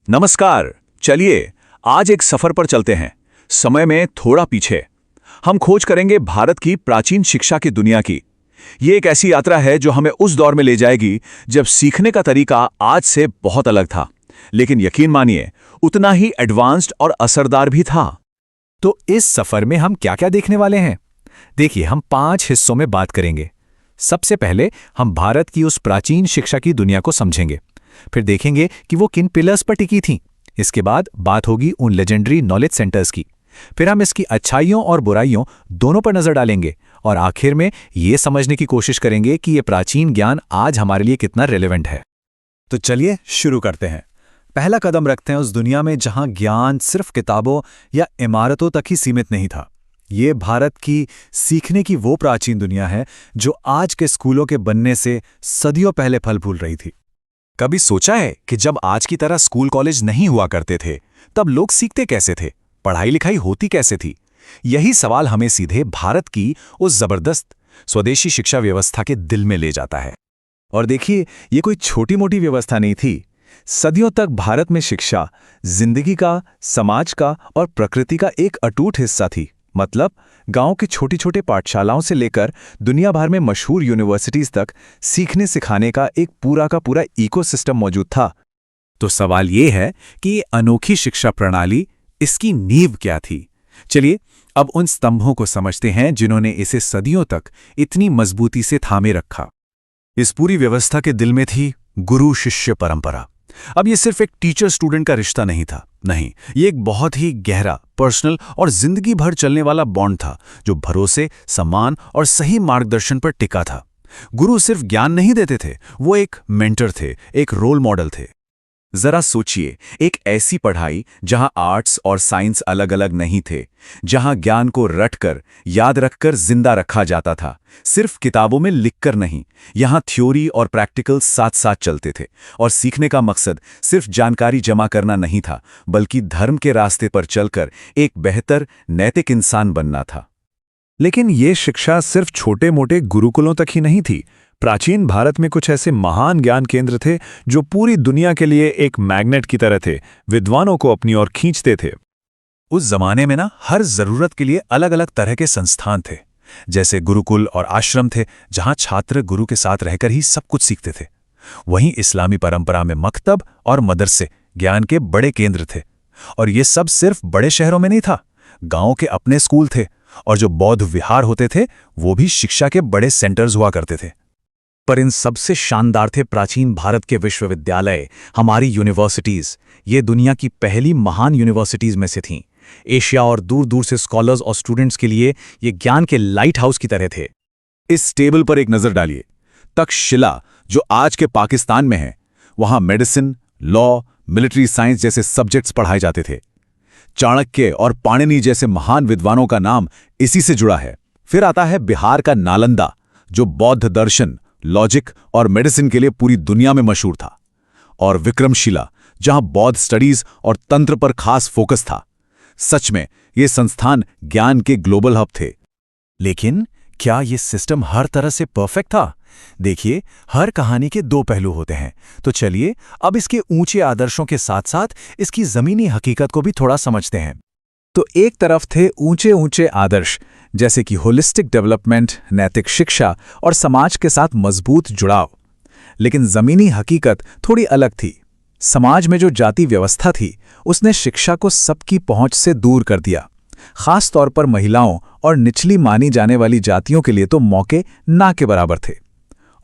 नमस्कार। चलिए आज एक सफर पर चलते हैं, समय में थोड़ा पीछे। हम खोज करेंगे भारत की प्राचीन शिक्षा की दुनिया की। ये एक ऐसी यात्रा है जो हमें उस दौर में ले जाएगी जब सीखने का तरीका आज से बहुत अलग था, लेकिन यकीन मानिए उतना ही एडवांस्ड और असरदार भी था। तो इस सफर में हम क्या क्या देखने वाले हैं? देखिए, हम 5 हिस्सों में बात करेंगे। सबसे पहले हम भारत की उस प्राचीन शिक्षा की दुनिया को समझेंगे। फिर देखेंगे कि वो किन पिलर्स पर टिकी थी। इसके बाद बात होगी उन लेजेंडरी नॉलेज सेंटर्स की। फिर हम इसकी अच्छाइयों और बुराइयों दोनों पर नजर डालेंगे और आखिर में ये समझने की कोशिश करेंगे कि ये प्राचीन ज्ञान आज हमारे लिए कितना रेलेवेंट है। तो चलिए शुरू करते हैं। पहला कदम रखते हैं उस दुनिया में जहां ज्ञान सिर्फ किताबों या इमारतों तक ही सीमित नहीं था। ये भारत की सीखने की वो प्राचीन दुनिया है जो आज के स्कूलों के बनने से सदियों पहले फल फूल रही थी। कभी सोचा है कि जब आज की तरह स्कूल कॉलेज नहीं हुआ करते थे, तब लोग सीखते कैसे थे? पढ़ाई लिखाई होती कैसे थी? यही सवाल हमें सीधे भारत की उस जबरदस्त स्वदेशी शिक्षा व्यवस्था के दिल में ले जाता है। और देखिए, ये कोई छोटी मोटी व्यवस्था नहीं थी। सदियों तक भारत में शिक्षा जिंदगी का, समाज का और प्रकृति का एक अटूट हिस्सा थी। मतलब गांव के छोटी छोटे पाठशालाओं से लेकर दुनिया भर में मशहूर यूनिवर्सिटीज तक सीखने सिखाने का एक पूरा का पूरा इकोसिस्टम मौजूद था। तो सवाल ये है कि ये अनोखी शिक्षा प्रणाली, इसकी नींव क्या थी? चलिए अब उन स्तंभों को समझते हैं जिन्होंने इसे सदियों तक इतनी मजबूती से थामे रखा। इस पूरी व्यवस्था के दिल में थी गुरु शिष्य परंपरा। अब ये सिर्फ एक टीचर स्टूडेंट का रिश्ता नहीं था, नहीं, ये एक बहुत ही गहरा, पर्सनल और जिंदगी भर चलने वाला बॉन्ड था जो भरोसे, सम्मान और सही मार्गदर्शन पर टिका था। गुरु सिर्फ ज्ञान नहीं देते थे, वो एक मेंटर थे, एक रोल मॉडल थे। जरा सोचिए, एक ऐसी पढ़ाई जहां आर्ट्स और साइंस अलग अलग नहीं थे, जहां ज्ञान को रटकर, याद रखकर जिंदा रखा जाता था, सिर्फ किताबों में लिखकर नहीं। यहां थ्योरी और प्रैक्टिकल साथ साथ चलते थे और सीखने का मकसद सिर्फ जानकारी जमा करना नहीं था, बल्कि धर्म के रास्ते पर चलकर एक बेहतर, नैतिक इंसान बनना था। लेकिन ये शिक्षा सिर्फ छोटे मोटे गुरुकुलों तक ही नहीं थी। प्राचीन भारत में कुछ ऐसे महान ज्ञान केंद्र थे जो पूरी दुनिया के लिए एक मैग्नेट की तरह थे, विद्वानों को अपनी ओर खींचते थे। उस जमाने में हर जरूरत के लिए अलग अलग तरह के संस्थान थे। जैसे गुरुकुल और आश्रम थे जहां छात्र गुरु के साथ रहकर ही सब कुछ सीखते थे। वहीं इस्लामी परंपरा में मकतब और मदरसे ज्ञान के बड़े केंद्र थे। और ये सब सिर्फ बड़े शहरों में नहीं था, गांवों के अपने स्कूल थे। और जो बौद्ध विहार होते थे वो भी शिक्षा के बड़े सेंटर्स हुआ करते थे। पर इन सबसे शानदार थे प्राचीन भारत के विश्वविद्यालय, हमारी यूनिवर्सिटीज। ये दुनिया की पहली महान यूनिवर्सिटीज में से थीं। एशिया और दूर दूर से स्कॉलर्स और स्टूडेंट्स के लिए ये ज्ञान के लाइट हाउस की तरह थे। इस टेबल पर एक नजर डालिए। तक्षशिला, जो आज के पाकिस्तान में है, वहां मेडिसिन, लॉ, मिलिट्री साइंस जैसे सब्जेक्ट्स पढ़ाए जाते थे। चाणक्य और पाणिनि जैसे महान विद्वानों का नाम इसी से जुड़ा है। फिर आता है बिहार का नालंदा, जो बौद्ध दर्शन, लॉजिक और मेडिसिन के लिए पूरी दुनिया में मशहूर था। और विक्रमशिला, जहां बौद्ध स्टडीज और तंत्र पर खास फोकस था। सच में ये संस्थान ज्ञान के ग्लोबल हब थे। लेकिन क्या ये सिस्टम हर तरह से परफेक्ट था? देखिए, हर कहानी के 2 पहलू होते हैं। तो चलिए अब इसके ऊंचे आदर्शों के साथ साथ इसकी जमीनी हकीकत को भी थोड़ा समझते हैं। तो एक तरफ थे ऊंचे ऊंचे आदर्श, जैसे कि होलिस्टिक डेवलपमेंट, नैतिक शिक्षा और समाज के साथ मजबूत जुड़ाव। लेकिन जमीनी हकीकत थोड़ी अलग थी। समाज में जो जाति व्यवस्था थी, उसने शिक्षा को सबकी पहुंच से दूर कर दिया। खास तौर पर महिलाओं और निचली मानी जाने वाली जातियों के लिए तो मौके ना के बराबर थे।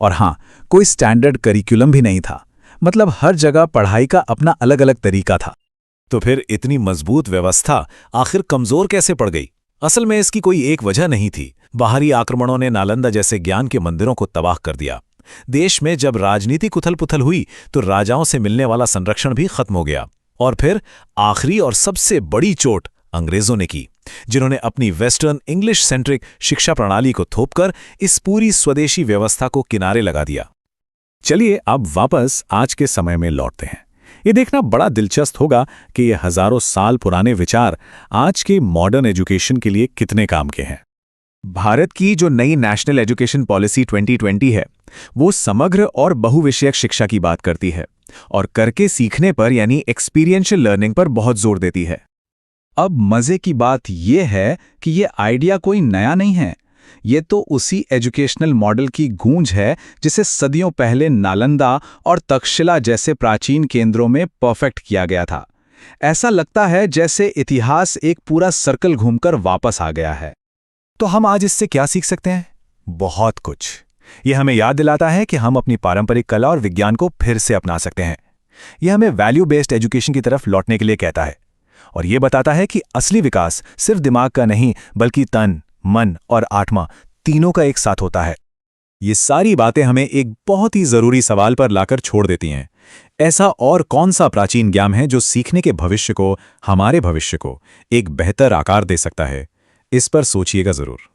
और हाँ, कोई स्टैंडर्ड करिकुलम भी नहीं था। मतलब हर जगह पढ़ाई का अपना अलग अलग तरीका था। तो फिर इतनी मजबूत व्यवस्था आखिर कमजोर कैसे पड़ गई? असल में इसकी कोई एक वजह नहीं थी। बाहरी आक्रमणों ने नालंदा जैसे ज्ञान के मंदिरों को तबाह कर दिया। देश में जब राजनीतिक उथल-पुथल हुई तो राजाओं से मिलने वाला संरक्षण भी खत्म हो गया। और फिर आखिरी और सबसे बड़ी चोट अंग्रेजों ने की, जिन्होंने अपनी वेस्टर्न इंग्लिश सेंट्रिक शिक्षा प्रणाली को थोपकर इस पूरी स्वदेशी व्यवस्था को किनारे लगा दिया। चलिए अब वापस आज के समय में लौटते हैं। ये देखना बड़ा दिलचस्प होगा कि ये हजारों साल पुराने विचार आज के मॉडर्न एजुकेशन के लिए कितने काम के हैं। भारत की जो नई नेशनल एजुकेशन पॉलिसी 2020 है, वो समग्र और बहुविषयक शिक्षा की बात करती है और करके सीखने पर यानी एक्सपीरियंशियल लर्निंग पर बहुत जोर देती है। अब मजे की बात यह है कि ये आइडिया कोई नया नहीं है। ये तो उसी एजुकेशनल मॉडल की गूंज है जिसे सदियों पहले नालंदा और तक्षशिला जैसे प्राचीन केंद्रों में परफेक्ट किया गया था। ऐसा लगता है जैसे इतिहास एक पूरा सर्कल घूमकर वापस आ गया है। तो हम आज इससे क्या सीख सकते हैं? बहुत कुछ। यह हमें याद दिलाता है कि हम अपनी पारंपरिक कला और विज्ञान को फिर से अपना सकते हैं। यह हमें वैल्यू बेस्ड एजुकेशन की तरफ लौटने के लिए कहता है और यह बताता है कि असली विकास सिर्फ दिमाग का नहीं बल्कि तन, मन और आत्मा तीनों का एक साथ होता है। ये सारी बातें हमें एक बहुत ही जरूरी सवाल पर लाकर छोड़ देती हैं। ऐसा और कौन सा प्राचीन ज्ञान है जो सीखने के भविष्य को, हमारे भविष्य को, एक बेहतर आकार दे सकता है? इस पर सोचिएगा जरूर।